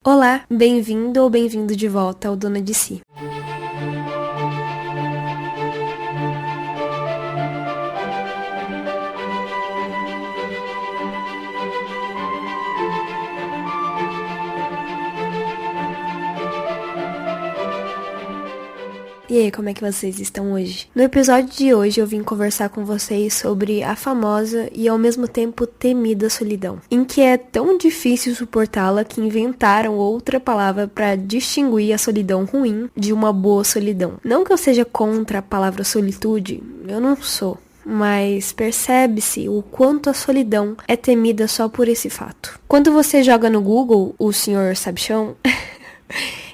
Olá, bem-vindo ou bem-vindo de volta ao Dona de Si. E aí, como é que vocês estão hoje? No episódio de hoje eu vim conversar com vocês sobre a famosa e ao mesmo tempo temida solidão, em que é tão difícil suportá-la que inventaram outra palavra para distinguir a solidão ruim de uma boa solidão. Não que eu seja contra a palavra solitude, eu não sou. Mas percebe-se o quanto a solidão é temida só por esse fato. Quando você joga no Google o Sr. Sabichão,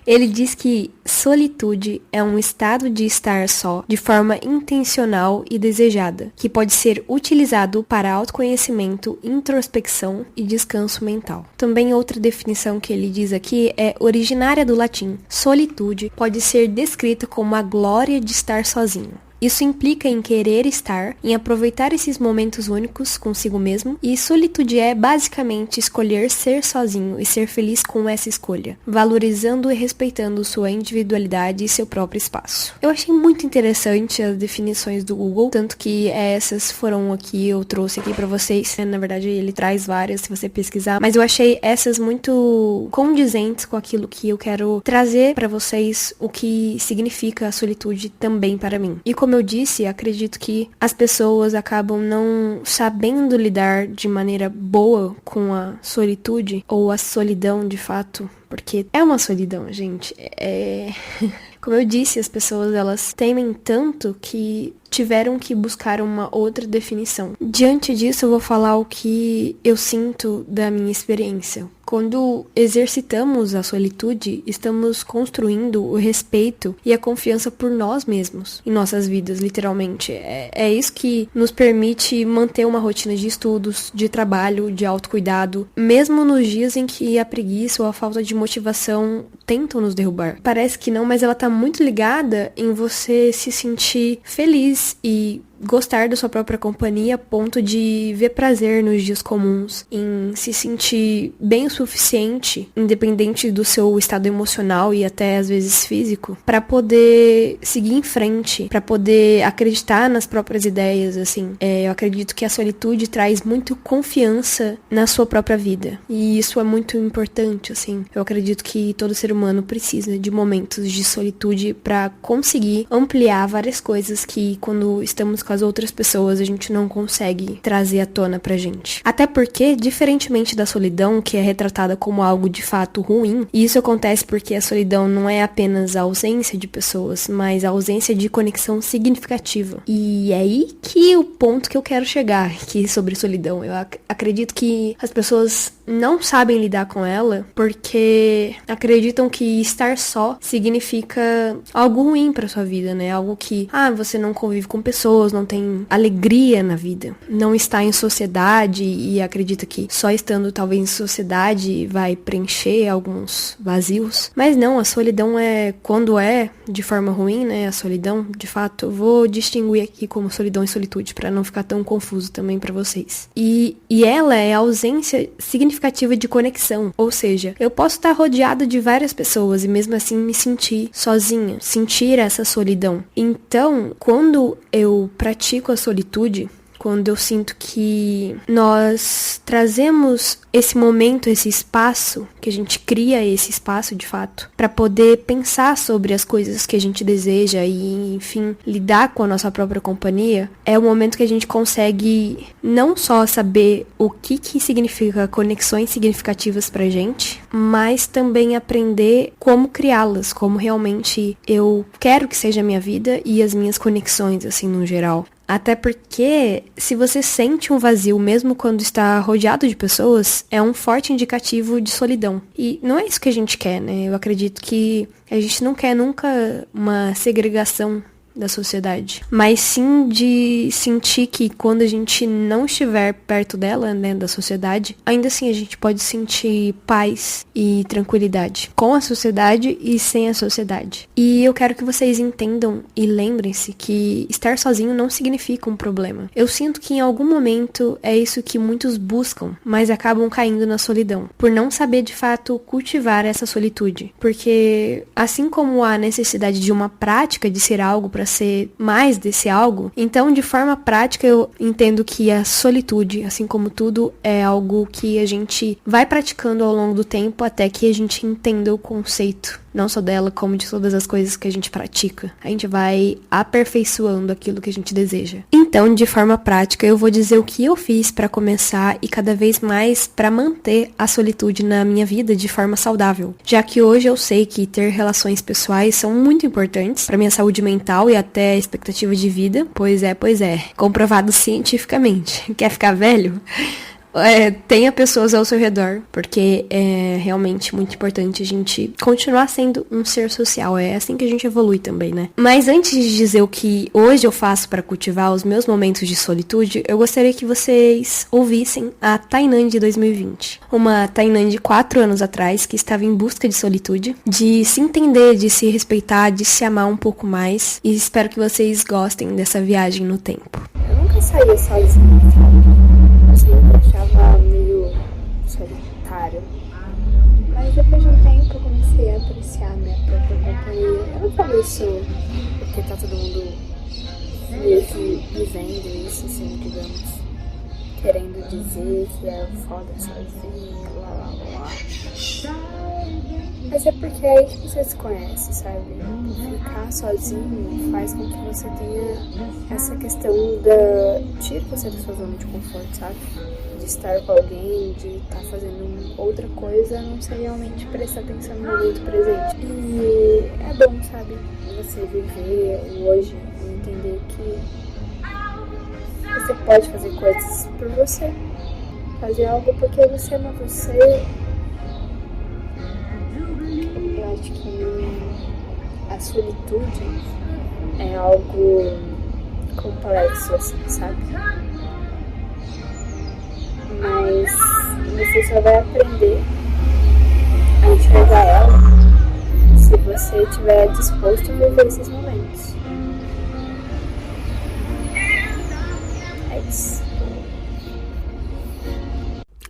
ele diz que solitude é um estado de estar só de forma intencional e desejada, que pode ser utilizado para autoconhecimento, introspecção e descanso mental. Também outra definição que ele diz aqui é originária do latim. Solitude pode ser descrita como a glória de estar sozinho. Isso implica em querer estar, em aproveitar esses momentos únicos consigo mesmo, e solitude é basicamente escolher ser sozinho e ser feliz com essa escolha, valorizando e respeitando sua individualidade e seu próprio espaço. Eu achei muito interessante as definições do Google, tanto que essas foram aqui, eu trouxe aqui pra vocês. Na verdade, ele traz várias se você pesquisar, mas eu achei essas muito condizentes com aquilo que eu quero trazer pra vocês, o que significa a solitude também para mim. E como eu disse, acredito que as pessoas acabam não sabendo lidar de maneira boa com a solitude, ou a solidão de fato, porque é uma solidão, gente. Como eu disse, as pessoas elas temem tanto que tiveram que buscar uma outra definição. Diante disso, eu vou falar o que eu sinto da minha experiência. Quando exercitamos a solitude, estamos construindo o respeito e a confiança por nós mesmos, em nossas vidas, literalmente. É isso que nos permite manter uma rotina de estudos, de trabalho, de autocuidado, mesmo nos dias em que a preguiça ou a falta de motivação tentam nos derrubar. Parece que não, mas ela tá muito ligada em você se sentir feliz e gostar da sua própria companhia a ponto de ver prazer nos dias comuns, em se sentir bem o suficiente, independente do seu estado emocional e até às vezes físico, para poder seguir em frente, para poder acreditar nas próprias ideias, assim. Eu acredito que a solitude traz muito confiança na sua própria vida, e isso é muito importante, assim. Eu acredito que todo ser humano precisa de momentos de solitude para conseguir ampliar várias coisas que quando estamos com as outras pessoas a gente não consegue trazer à tona pra gente. Até porque, diferentemente da solidão, que é retratada como algo de fato ruim, e isso acontece porque a solidão não é apenas a ausência de pessoas, mas a ausência de conexão significativa. E é aí que o ponto que eu quero chegar aqui sobre solidão. Eu acredito que as pessoas não sabem lidar com ela porque acreditam que estar só significa algo ruim pra sua vida, né? Algo que, você não convive com pessoas, não tem alegria na vida, não está em sociedade e acredita que só estando talvez em sociedade vai preencher alguns vazios. Mas não, a solidão quando é de forma ruim, né? A solidão, de fato, eu vou distinguir aqui como solidão e solitude para não ficar tão confuso também para vocês. E ela é a ausência significativa de conexão, ou seja, eu posso estar rodeada de várias pessoas e mesmo assim me sentir sozinha, sentir essa solidão. Então, quando eu pratico a solitude, quando eu sinto que nós trazemos esse momento, esse espaço, que a gente cria esse espaço de fato, para poder pensar sobre as coisas que a gente deseja e, enfim, lidar com a nossa própria companhia, é o momento que a gente consegue não só saber o que significa conexões significativas pra gente, mas também aprender como criá-las, como realmente eu quero que seja a minha vida e as minhas conexões, assim, no geral. Até porque, se você sente um vazio mesmo quando está rodeado de pessoas, é um forte indicativo de solidão. E não é isso que a gente quer, né? Eu acredito que a gente não quer nunca uma segregação da sociedade, mas sim de sentir que quando a gente não estiver perto dela, né, da sociedade, ainda assim a gente pode sentir paz e tranquilidade com a sociedade e sem a sociedade. E eu quero que vocês entendam e lembrem-se que estar sozinho não significa um problema. Eu sinto que em algum momento é isso que muitos buscam, mas acabam caindo na solidão, por não saber de fato cultivar essa solitude. Porque assim como há necessidade de uma prática de ser algo para ser mais desse algo, então de forma prática eu entendo que a solitude, assim como tudo, é algo que a gente vai praticando ao longo do tempo até que a gente entenda o conceito, não só dela, como de todas as coisas que a gente pratica. A gente vai aperfeiçoando aquilo que a gente deseja. Então, de forma prática, eu vou dizer o que eu fiz para começar e cada vez mais para manter a solitude na minha vida de forma saudável. Já que hoje eu sei que ter relações pessoais são muito importantes para minha saúde mental e até a expectativa de vida. Pois é. Comprovado cientificamente. Quer ficar velho? Tenha pessoas ao seu redor, porque é realmente muito importante a gente continuar sendo um ser social. É assim que a gente evolui também, né? Mas antes de dizer o que hoje eu faço para cultivar os meus momentos de solitude, eu gostaria que vocês ouvissem a Tainan de 2020. Uma Tainan de 4 anos atrás, que estava em busca de solitude, de se entender, de se respeitar, de se amar um pouco mais. E espero que vocês gostem dessa viagem no tempo. Eu nunca saía sozinha, sabe? Eu me achava meio solitário. Mas depois de um tempo eu comecei a apreciar minha própria companhia. Eu não falo isso porque tá todo mundo meio que vivendo isso, assim, digamos. Querendo dizer que é foda sozinho, Mas é porque é aí que você se conhece, sabe? Ficar sozinho faz com que você tenha essa questão tira você da sua zona de conforto, sabe? De estar com alguém, de estar fazendo outra coisa, não sei, realmente prestar atenção no momento presente. E é bom, sabe? Você viver o hoje e entender que você pode fazer coisas por você. Fazer algo porque você ama você. Eu acho que a solitude é algo complexo, assim, sabe? Mas você só vai aprender a enxergar ela se você estiver disposto a viver esses momentos. É isso.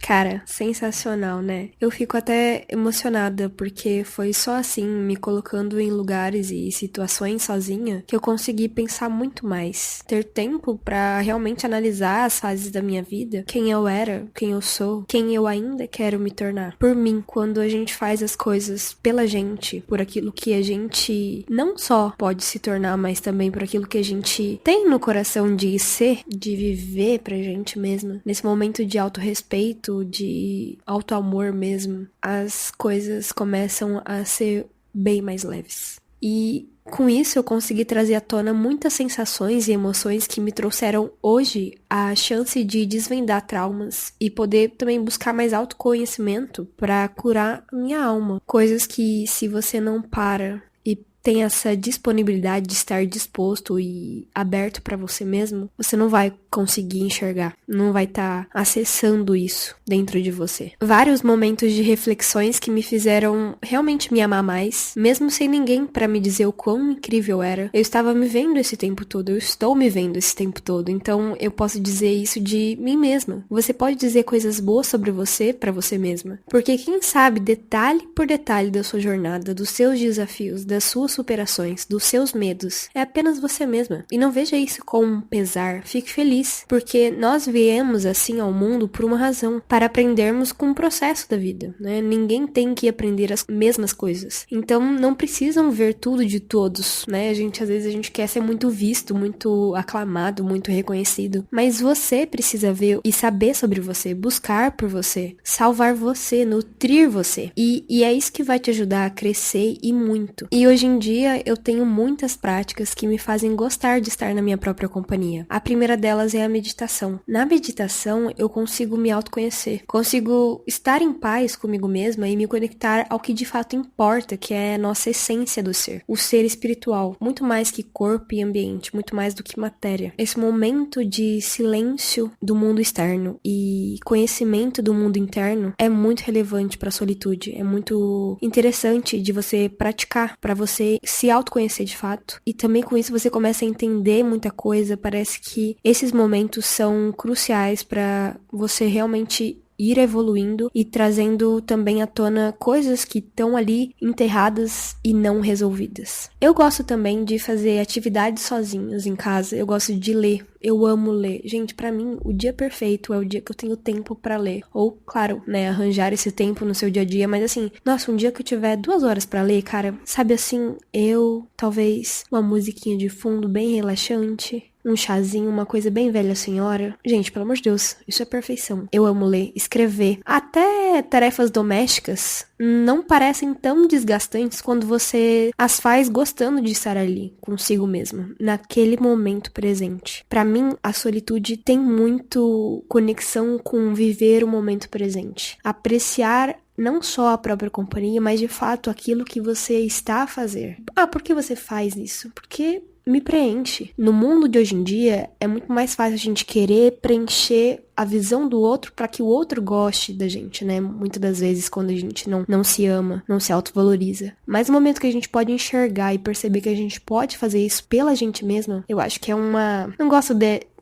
Cara, sensacional, né? Eu fico até emocionada, porque foi só assim, me colocando em lugares e situações sozinha, que eu consegui pensar muito mais. Ter tempo pra realmente analisar as fases da minha vida, quem eu era, quem eu sou, quem eu ainda quero me tornar. Por mim, quando a gente faz as coisas pela gente, por aquilo que a gente não só pode se tornar, mas também por aquilo que a gente tem no coração de ser, de viver pra gente mesma. Nesse momento de autorrespeito, de auto-amor mesmo, as coisas começam a ser bem mais leves. E com isso eu consegui trazer à tona muitas sensações e emoções que me trouxeram hoje a chance de desvendar traumas e poder também buscar mais autoconhecimento para curar a minha alma. Coisas que, se você não para e tem essa disponibilidade de estar disposto e aberto para você mesmo, você não vai conseguir enxergar, não vai estar acessando isso dentro de você. Vários momentos de reflexões que me fizeram realmente me amar mais, mesmo sem ninguém para me dizer o quão incrível era. Eu estava me vendo esse tempo todo, eu estou me vendo esse tempo todo, então eu posso dizer isso de mim mesma. Você pode dizer coisas boas sobre você para você mesma, porque quem sabe detalhe por detalhe da sua jornada, dos seus desafios, das suas superações, dos seus medos, é apenas você mesma. E não veja isso como um pesar, fique feliz, porque nós viemos assim ao mundo por uma razão, para aprendermos com o processo da vida, né? Ninguém tem que aprender as mesmas coisas. Então não precisam ver tudo de todos, né? Às vezes a gente quer ser muito visto, muito aclamado, muito reconhecido, mas você precisa ver e saber sobre você, buscar por você, salvar você, nutrir você. E é isso que vai te ajudar a crescer e muito. E hoje em dia dia eu tenho muitas práticas que me fazem gostar de estar na minha própria companhia. A primeira delas é a meditação. Na meditação eu consigo me autoconhecer, consigo estar em paz comigo mesma e me conectar ao que de fato importa, que é a nossa essência do ser, o ser espiritual, muito mais que corpo e ambiente, muito mais do que matéria. Esse momento de silêncio do mundo externo e conhecimento do mundo interno é muito relevante para a solitude, é muito interessante de você praticar, para você se autoconhecer de fato. E também com isso você começa a entender muita coisa. Parece que esses momentos são cruciais para você realmente ir evoluindo e trazendo também à tona coisas que estão ali enterradas e não resolvidas. Eu gosto também de fazer atividades sozinhos em casa. Eu gosto de ler. Eu amo ler. Gente, pra mim, o dia perfeito é o dia que eu tenho tempo pra ler. Ou, claro, né, arranjar esse tempo no seu dia a dia. Mas assim, nossa, um dia que eu tiver 2 horas pra ler, cara, sabe assim, talvez uma musiquinha de fundo bem relaxante, um chazinho, uma coisa bem velha senhora. Gente, pelo amor de Deus, isso é perfeição. Eu amo ler, escrever. Até tarefas domésticas não parecem tão desgastantes quando você as faz gostando de estar ali, consigo mesmo, naquele momento presente. Pra mim, a solitude tem muito conexão com viver o momento presente. Apreciar não só a própria companhia, mas de fato aquilo que você está a fazer. Por que você faz isso? Porque me preenche. No mundo de hoje em dia, é muito mais fácil a gente querer preencher a visão do outro para que o outro goste da gente, né? Muitas das vezes quando a gente não se ama, não se autovaloriza. Mas no momento que a gente pode enxergar e perceber que a gente pode fazer isso pela gente mesma, eu acho que é uma... Não gosto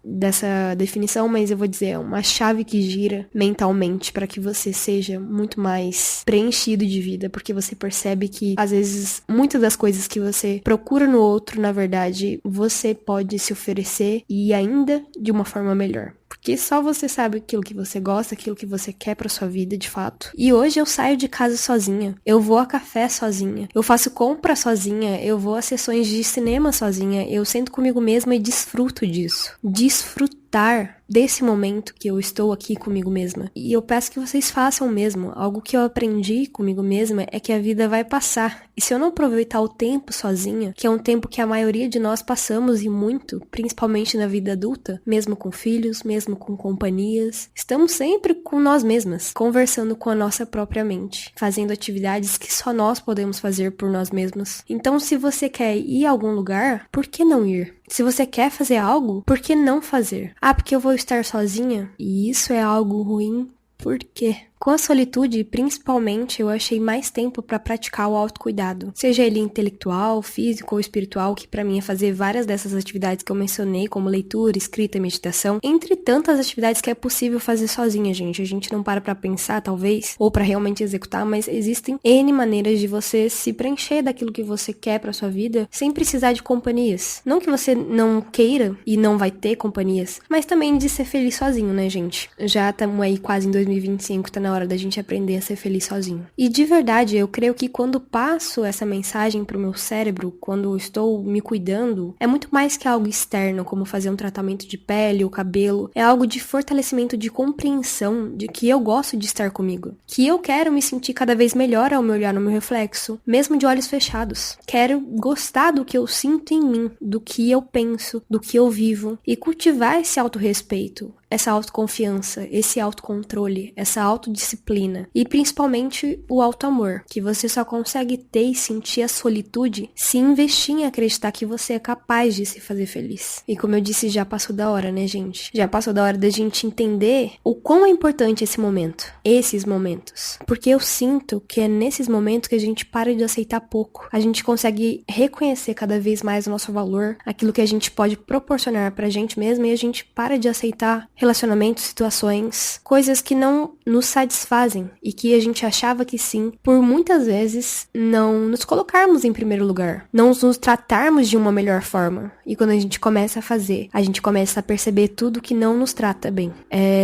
dessa definição, mas eu vou dizer, é uma chave que gira mentalmente para que você seja muito mais preenchido de vida, porque você percebe que, às vezes, muitas das coisas que você procura no outro, na verdade, você pode se oferecer e ainda de uma forma melhor. Porque só você sabe aquilo que você gosta, aquilo que você quer pra sua vida, de fato. E hoje eu saio de casa sozinha. Eu vou a café sozinha. Eu faço compra sozinha. Eu vou a sessões de cinema sozinha. Eu sento comigo mesma e desfruto disso. Desfrutar desse momento que eu estou aqui comigo mesma. E eu peço que vocês façam o mesmo. Algo que eu aprendi comigo mesma é que a vida vai passar. E se eu não aproveitar o tempo sozinha, que é um tempo que a maioria de nós passamos e muito, principalmente na vida adulta, mesmo com filhos, mesmo com companhias, estamos sempre com nós mesmas, conversando com a nossa própria mente, fazendo atividades que só nós podemos fazer por nós mesmas. Então, se você quer ir a algum lugar, por que não ir? Se você quer fazer algo, por que não fazer? Porque eu vou estar sozinha? E isso é algo ruim? Por quê? Com a solitude, principalmente, eu achei mais tempo para praticar o autocuidado. Seja ele intelectual, físico ou espiritual, que para mim é fazer várias dessas atividades que eu mencionei, como leitura, escrita e meditação, entre tantas atividades que é possível fazer sozinha, gente. A gente não para pra pensar, talvez, ou para realmente executar, mas existem N maneiras de você se preencher daquilo que você quer pra sua vida, sem precisar de companhias. Não que você não queira e não vai ter companhias, mas também de ser feliz sozinho, né, gente? Já estamos aí quase em 2025, tá na hora da gente aprender a ser feliz sozinho. E de verdade, eu creio que quando passo essa mensagem pro meu cérebro, quando estou me cuidando, é muito mais que algo externo, como fazer um tratamento de pele ou cabelo. É algo de fortalecimento, de compreensão de que eu gosto de estar comigo. Que eu quero me sentir cada vez melhor ao me olhar no meu reflexo, mesmo de olhos fechados. Quero gostar do que eu sinto em mim, do que eu penso, do que eu vivo. E cultivar esse autorrespeito, essa autoconfiança, esse autocontrole, essa autodisciplina e principalmente o autoamor, que você só consegue ter e sentir a solitude se investir em acreditar que você é capaz de se fazer feliz. E como eu disse, já passou da hora, né, gente? Já passou da hora da gente entender o quão é importante esse momento, esses momentos. Porque eu sinto que é nesses momentos que a gente para de aceitar pouco. A gente consegue reconhecer cada vez mais o nosso valor, aquilo que a gente pode proporcionar pra gente mesmo, e a gente para de aceitar relacionamentos, situações, coisas que não nos satisfazem e que a gente achava que sim, por muitas vezes não nos colocarmos em primeiro lugar, não nos tratarmos de uma melhor forma. E quando a gente começa a fazer, a gente começa a perceber tudo que não nos trata bem.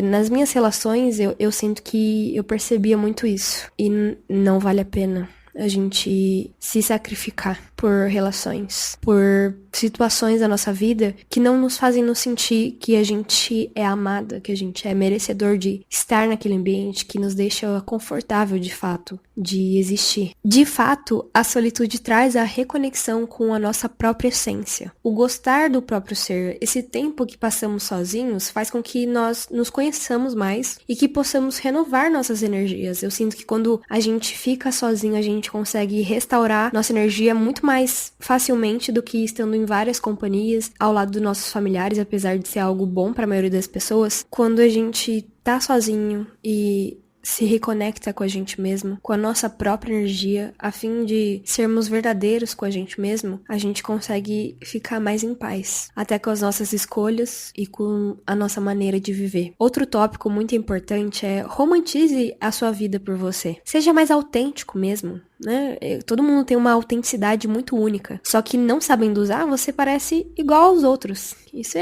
Nas minhas relações, eu sinto que eu percebia muito isso. E não vale a pena. a gente se sacrificar por relações, por situações da nossa vida que não nos fazem nos sentir que a gente é amada, que a gente é merecedor de estar naquele ambiente, que nos deixa confortável de fato, de existir. De fato, a solitude traz a reconexão com a nossa própria essência. O gostar do próprio ser, esse tempo que passamos sozinhos, faz com que nós nos conheçamos mais e que possamos renovar nossas energias. Eu sinto que quando a gente fica sozinho, a gente consegue restaurar nossa energia muito mais facilmente do que estando em várias companhias, ao lado dos nossos familiares, apesar de ser algo bom para a maioria das pessoas. Quando a gente tá sozinho e se reconecta com a gente mesmo, com a nossa própria energia, a fim de sermos verdadeiros com a gente mesmo, a gente consegue ficar mais em paz, até com as nossas escolhas e com a nossa maneira de viver. Outro tópico muito importante é romantize a sua vida por você. Seja mais autêntico mesmo, né? Todo mundo tem uma autenticidade muito única, só que não sabendo usar, você parece igual aos outros. Isso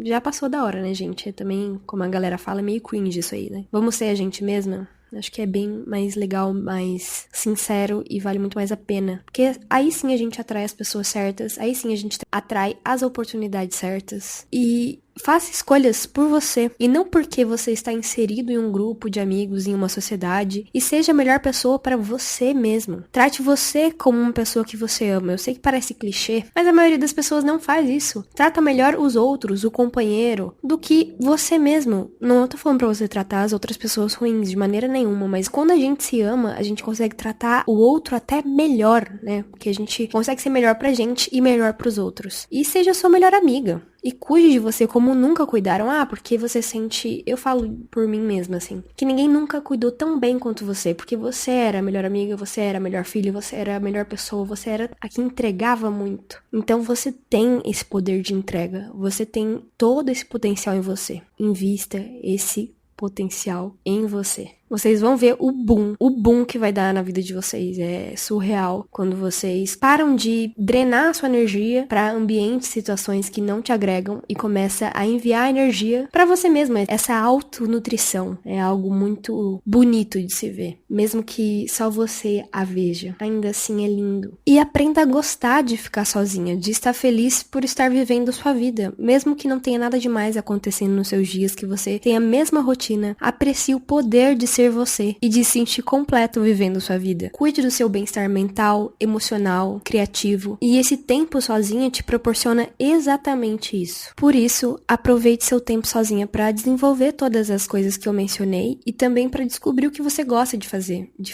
já passou da hora, né, gente? Também, como a galera fala, é meio cringe isso aí, né? Vamos ser a gente mesma? Acho que é bem mais legal, mais sincero e vale muito mais a pena. Porque aí sim a gente atrai as pessoas certas, aí sim a gente atrai as oportunidades certas. E faça escolhas por você e não porque você está inserido em um grupo de amigos, em uma sociedade, e seja a melhor pessoa para você mesmo. Trate você como uma pessoa que você ama. Eu sei que parece clichê, mas a maioria das pessoas não faz isso. Trata melhor os outros, o companheiro, do que você mesmo. Não tô falando pra você tratar as outras pessoas ruins de maneira nenhuma, mas quando a gente se ama, a gente consegue tratar o outro até melhor, né? Porque a gente consegue ser melhor pra gente e melhor pros outros. E seja sua melhor amiga. E cuide de você como nunca cuidaram. Porque você sente... Eu falo por mim mesma, assim. Que ninguém nunca cuidou tão bem quanto você. Porque você era a melhor amiga, você era a melhor filha, você era a melhor pessoa, você era a que entregava muito. Então você tem esse poder de entrega. Você tem todo esse potencial em você. Invista esse potencial em você. Vocês vão ver o boom que vai dar na vida de vocês. É surreal quando vocês param de drenar a sua energia para ambientes, situações que não te agregam e começa a enviar energia para você mesma. Essa autonutrição é algo muito bonito de se ver, mesmo que só você a veja. Ainda assim é lindo. E aprenda a gostar de ficar sozinha, de estar feliz por estar vivendo sua vida, mesmo que não tenha nada demais acontecendo nos seus dias, que você tenha a mesma rotina. Aprecie o poder de ser você e de se sentir completo vivendo sua vida. Cuide do seu bem-estar mental, emocional, criativo, e esse tempo sozinha te proporciona exatamente isso. Por isso, aproveite seu tempo sozinha para desenvolver todas as coisas que eu mencionei e também para descobrir o que você gosta de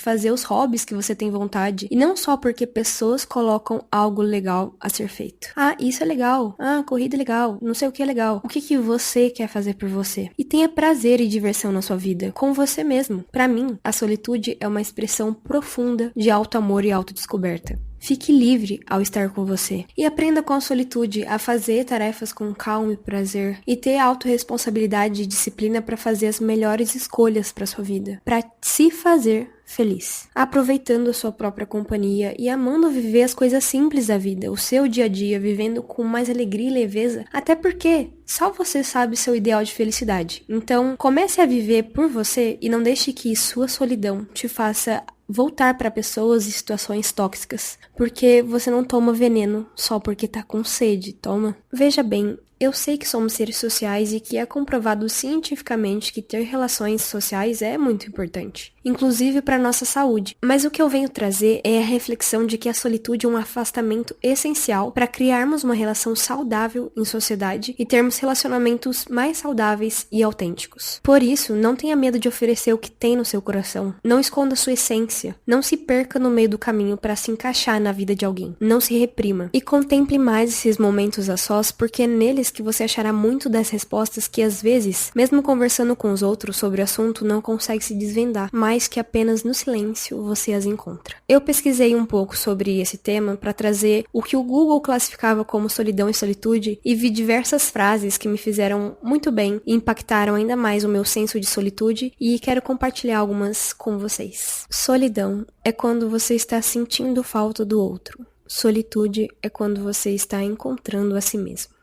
fazer os hobbies que você tem vontade, e não só porque pessoas colocam algo legal a ser feito. Isso é legal. Corrida é legal. Não sei o que é legal. O que você quer fazer por você? E tenha prazer e diversão na sua vida, com você mesmo. Para mim, a solitude é uma expressão profunda de auto-amor e autodescoberta. Fique livre ao estar com você. E aprenda com a solitude a fazer tarefas com calma e prazer. E ter autorresponsabilidade e disciplina para fazer as melhores escolhas para sua vida. Para se fazer feliz. Aproveitando a sua própria companhia e amando viver as coisas simples da vida. O seu dia a dia, vivendo com mais alegria e leveza. Até porque só você sabe seu ideal de felicidade. Então, comece a viver por você e não deixe que sua solidão te faça voltar para pessoas e situações tóxicas, porque você não toma veneno só porque tá com sede, toma. Veja bem, eu sei que somos seres sociais e que é comprovado cientificamente que ter relações sociais é muito importante, inclusive para nossa saúde. Mas o que eu venho trazer é a reflexão de que a solitude é um afastamento essencial para criarmos uma relação saudável em sociedade e termos relacionamentos mais saudáveis e autênticos. Por isso, não tenha medo de oferecer o que tem no seu coração. Não esconda sua essência. Não se perca no meio do caminho para se encaixar na vida de alguém. Não se reprima. E contemple mais esses momentos a sós, porque é neles que você achará muito das respostas que às vezes, mesmo conversando com os outros sobre o assunto, não consegue se desvendar, mas que apenas no silêncio você as encontra. Eu pesquisei um pouco sobre esse tema para trazer o que o Google classificava como solidão e solitude e vi diversas frases que me fizeram muito bem e impactaram ainda mais o meu senso de solitude, e quero compartilhar algumas com vocês. Solidão é quando você está sentindo falta do outro. Solitude é quando você está encontrando a si mesmo.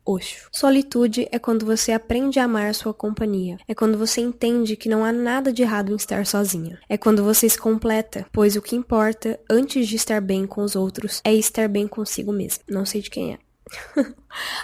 Osho. Solitude é quando você aprende a amar sua companhia. É quando você entende que não há nada de errado em estar sozinha. É quando você se completa, pois o que importa, antes de estar bem com os outros, é estar bem consigo mesmo. Não sei de quem é.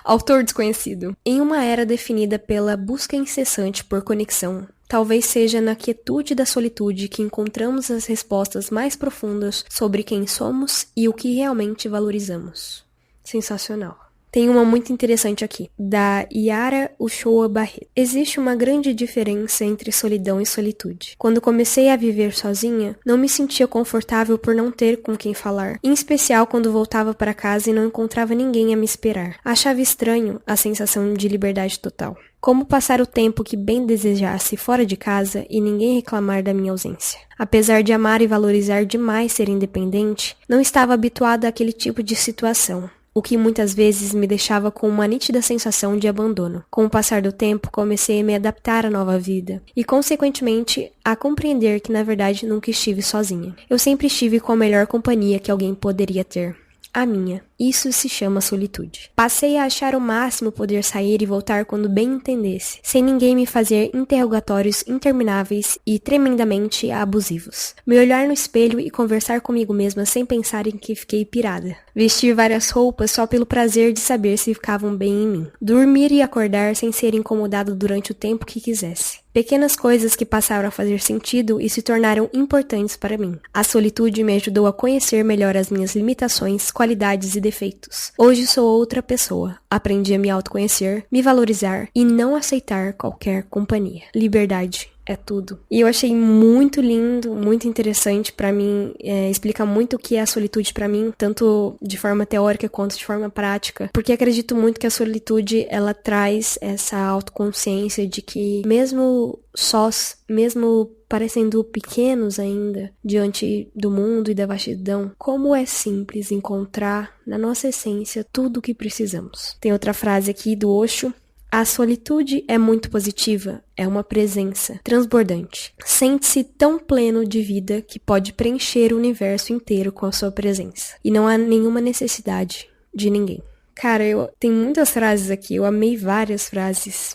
Autor desconhecido. Em uma era definida pela busca incessante por conexão, talvez seja na quietude da solitude que encontramos as respostas mais profundas sobre quem somos e o que realmente valorizamos. Sensacional. Tem uma muito interessante aqui, da Yara Uchoa Barreto. Existe uma grande diferença entre solidão e solitude. Quando comecei a viver sozinha, não me sentia confortável por não ter com quem falar, em especial quando voltava para casa e não encontrava ninguém a me esperar. Achava estranho a sensação de liberdade total. Como passar o tempo que bem desejasse fora de casa e ninguém reclamar da minha ausência. Apesar de amar e valorizar demais ser independente, não estava habituada àquele tipo de situação, o que muitas vezes me deixava com uma nítida sensação de abandono. Com o passar do tempo, comecei a me adaptar à nova vida e, consequentemente, a compreender que, na verdade, nunca estive sozinha. Eu sempre estive com a melhor companhia que alguém poderia ter. A minha. Isso se chama solitude. Passei a achar o máximo poder sair e voltar quando bem entendesse, sem ninguém me fazer interrogatórios intermináveis e tremendamente abusivos. Me olhar no espelho e conversar comigo mesma sem pensar em que fiquei pirada. Vestir várias roupas só pelo prazer de saber se ficavam bem em mim. Dormir e acordar sem ser incomodado durante o tempo que quisesse. Pequenas coisas que passaram a fazer sentido e se tornaram importantes para mim. A solitude me ajudou a conhecer melhor as minhas limitações, qualidades e defeitos. Hoje sou outra pessoa. Aprendi a me autoconhecer, me valorizar e não aceitar qualquer companhia. Liberdade é tudo. E eu achei muito lindo, muito interessante pra mim, explica muito o que é a solitude pra mim, tanto de forma teórica quanto de forma prática, porque acredito muito que a solitude, ela traz essa autoconsciência de que mesmo sós, mesmo parecendo pequenos ainda diante do mundo e da vastidão, como é simples encontrar na nossa essência tudo o que precisamos. Tem outra frase aqui do Osho: a solitude é muito positiva, é uma presença transbordante. Sente-se tão pleno de vida que pode preencher o universo inteiro com a sua presença. E não há nenhuma necessidade de ninguém. Cara, tem muitas frases aqui, eu amei várias frases,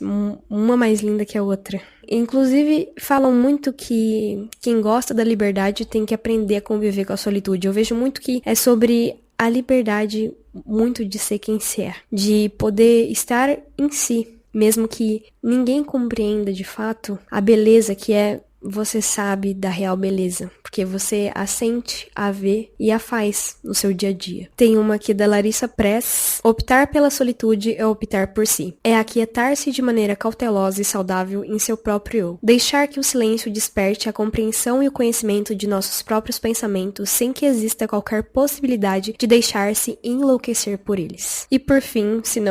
uma mais linda que a outra. Inclusive, falam muito que quem gosta da liberdade tem que aprender a conviver com a solitude. Eu vejo muito que é sobre a liberdade muito de ser quem se é, de poder estar em si, mesmo que ninguém compreenda de fato a beleza que é. Você sabe da real beleza, porque você a sente, a vê e a faz no seu dia a dia. Tem uma aqui da Larissa Press: optar pela solitude é optar por si. É aquietar-se de maneira cautelosa e saudável em seu próprio eu. Deixar que o silêncio desperte a compreensão e o conhecimento de nossos próprios pensamentos sem que exista qualquer possibilidade de deixar-se enlouquecer por eles. E por fim, se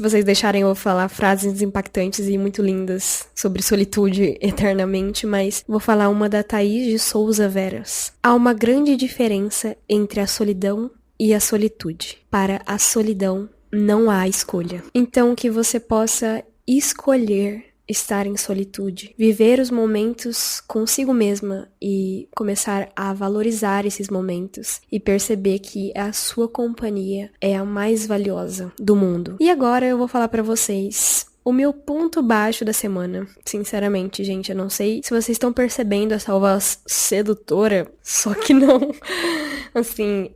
vocês deixarem eu falar frases impactantes e muito lindas sobre solitude eternamente, mas vou falar uma da Thaís de Souza Veras. Há uma grande diferença entre a solidão e a solitude. Para a solidão não há escolha. Então que você possa escolher estar em solitude, viver os momentos consigo mesma e começar a valorizar esses momentos e perceber que a sua companhia é a mais valiosa do mundo. E agora eu vou falar pra vocês o meu ponto baixo da semana. Sinceramente, gente, eu não sei se vocês estão percebendo essa voz sedutora, só que não. Assim,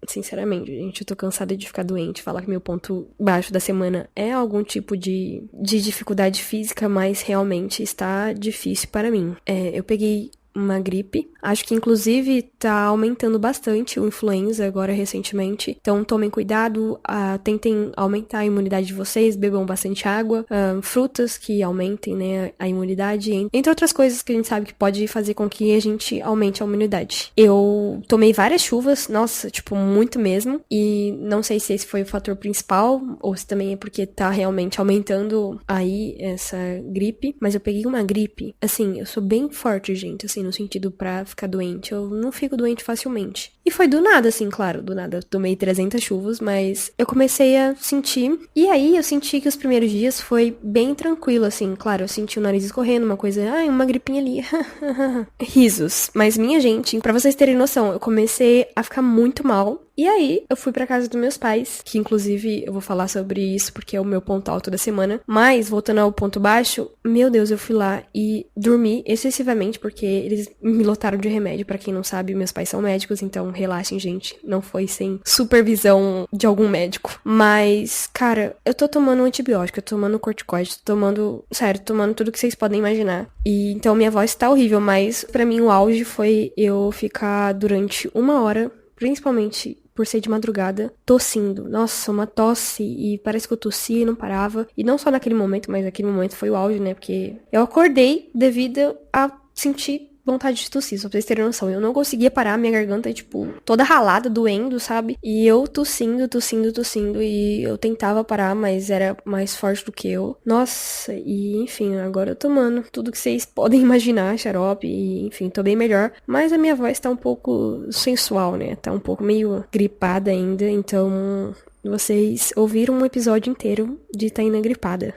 sinceramente, gente, eu tô cansada de ficar doente. Falar que meu ponto baixo da semana é algum tipo de dificuldade física, mas realmente está difícil para mim. Eu peguei uma gripe. Acho que, inclusive, tá aumentando bastante o influenza agora recentemente. Então, tomem cuidado, tentem aumentar a imunidade de vocês, bebam bastante água, frutas que aumentem, né, a imunidade, entre outras coisas que a gente sabe que pode fazer com que a gente aumente a imunidade. Eu tomei várias chuvas, nossa, muito mesmo, e não sei se esse foi o fator principal, ou se também é porque tá realmente aumentando aí essa gripe, mas eu peguei uma gripe, assim, eu sou bem forte, gente, assim, no sentido pra ficar doente. Eu não fico doente facilmente. E foi do nada, assim, claro, do nada. Eu tomei 300 chuvas, mas eu comecei a sentir. E aí eu senti que os primeiros dias foi bem tranquilo, assim. Claro, eu senti o nariz escorrendo, uma coisa, uma gripinha ali. Risos. Mas minha gente, pra vocês terem noção, eu comecei a ficar muito mal. E aí, eu fui pra casa dos meus pais, que inclusive eu vou falar sobre isso porque é o meu ponto alto da semana. Mas, voltando ao ponto baixo, meu Deus, eu fui lá e dormi excessivamente porque eles me lotaram de remédio. Pra quem não sabe, meus pais são médicos, então relaxem, gente. Não foi sem supervisão de algum médico. Mas, cara, eu tô tomando um antibiótico, eu tô tomando corticoide, tô tomando tudo que vocês podem imaginar. E então minha voz tá horrível, mas pra mim o auge foi eu ficar durante 1 hora, principalmente por ser de madrugada, tossindo. Nossa, uma tosse, e parece que eu tossi e não parava. E não só naquele momento, mas naquele momento foi o auge, né? Porque eu acordei devido a sentir vontade de tossir, só pra vocês terem noção. Eu não conseguia parar, minha garganta, tipo, toda ralada, doendo, sabe? E eu tossindo, e eu tentava parar, mas era mais forte do que eu. Nossa, e enfim, agora eu tomando tudo que vocês podem imaginar, xarope, e enfim, tô bem melhor. Mas a minha voz tá um pouco sensual, né? Tá um pouco meio gripada ainda, então vocês ouviram um episódio inteiro de Taina gripada.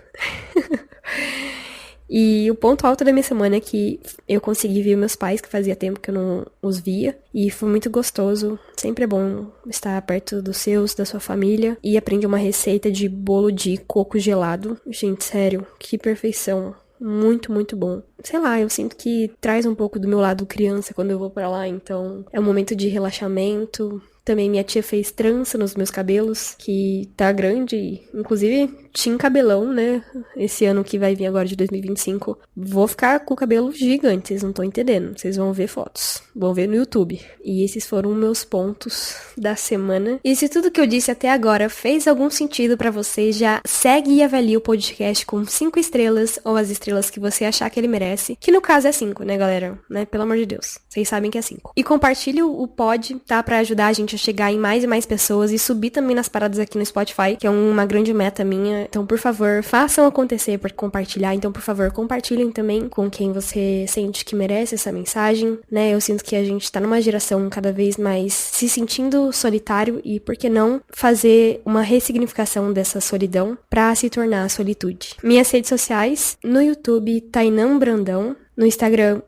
E o ponto alto da minha semana é que eu consegui ver meus pais, que fazia tempo que eu não os via. E foi muito gostoso. Sempre é bom estar perto dos seus, da sua família. E aprendi uma receita de bolo de coco gelado. Gente, sério, que perfeição. Muito, muito bom. Sei lá, eu sinto que traz um pouco do meu lado criança quando eu vou pra lá. Então, é um momento de relaxamento. Também minha tia fez trança nos meus cabelos, que tá grande. Inclusive, tinha cabelão, né? Esse ano que vai vir agora, de 2025. Vou ficar com o cabelo gigante, vocês não estão entendendo. Vocês vão ver fotos. Vão ver no YouTube. E esses foram meus pontos da semana. E se tudo que eu disse até agora fez algum sentido pra vocês, já segue e avalia o podcast com 5 estrelas, ou as estrelas que você achar que ele merece. Que no caso é 5, né, galera? Né? Pelo amor de Deus. Vocês sabem que é 5. E compartilhe o pod, tá? Pra ajudar a gente a chegar em mais e mais pessoas e subir também nas paradas aqui no Spotify, que é uma grande meta minha. Então, por favor, façam acontecer por compartilhar. Então, por favor, compartilhem também com quem você sente que merece essa mensagem, né? Eu sinto que a gente tá numa geração cada vez mais se sentindo solitário e, por que não, fazer uma ressignificação dessa solidão pra se tornar a solitude. Minhas redes sociais, no YouTube, Tainan Brandão, no Instagram,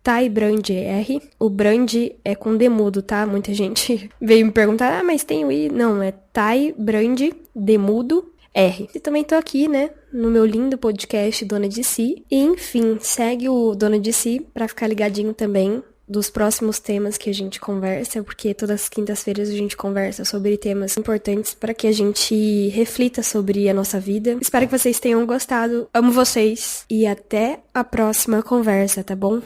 @TaiBrandR. O Brand é com demudo, tá? Muita gente veio me perguntar, mas tem o I? Não, é TaiBrand, demudo, R. E também tô aqui, né, no meu lindo podcast Dona de Si. E, enfim, segue o Dona de Si pra ficar ligadinho também dos próximos temas que a gente conversa, porque todas as quintas-feiras a gente conversa sobre temas importantes para que a gente reflita sobre a nossa vida. Espero que vocês tenham gostado. Amo vocês e até a próxima conversa, tá bom?